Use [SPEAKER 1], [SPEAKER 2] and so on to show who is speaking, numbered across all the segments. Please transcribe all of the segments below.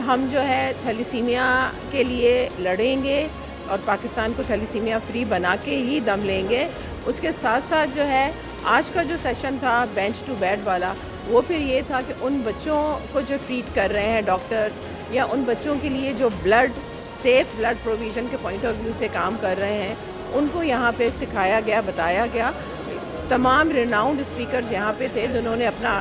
[SPEAKER 1] हम जो है थैलेसीमिया के लिए लड़ेंगे और पाकिस्तान को थैलेसीमिया फ्री बना के ही दम लेंगे। उसके साथ साथ जो है आज का जो सेशन था बेंच टू बेड वाला, वो फिर ये था कि उन बच्चों को जो ट्रीट कर रहे हैं डॉक्टर्स, या उन बच्चों के लिए जो सेफ़ ब्लड प्रोविज़न के पॉइंट ऑफ व्यू से काम कर रहे हैं, उनको यहाँ पे सिखाया गया, बताया गया। तमाम रिनाउंड स्पीकर्स यहाँ पे थे जिन्होंने अपना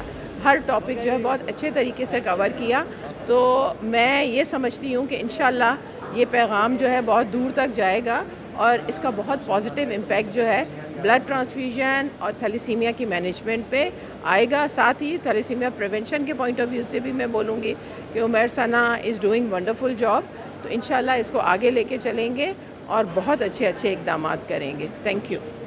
[SPEAKER 1] हर टॉपिक जो है बहुत अच्छे तरीके से कवर किया। तो मैं ये समझती हूँ कि इंशाल्लाह ये पैगाम जो है बहुत दूर तक जाएगा और इसका बहुत पॉजिटिव इम्पैक्ट जो है ब्लड ट्रांसफ्यूजन और थैलेसीमिया की मैनेजमेंट पे आएगा। साथ ही थैलेसीमिया प्रिवेंशन के पॉइंट ऑफ व्यू से भी मैं बोलूँगी कि उमैर सना इज़ डूइंग वंडरफुल जॉब। तो इंशाल्लाह इसको आगे लेके चलेंगे और बहुत अच्छे इक़दामात करेंगे। Thank you.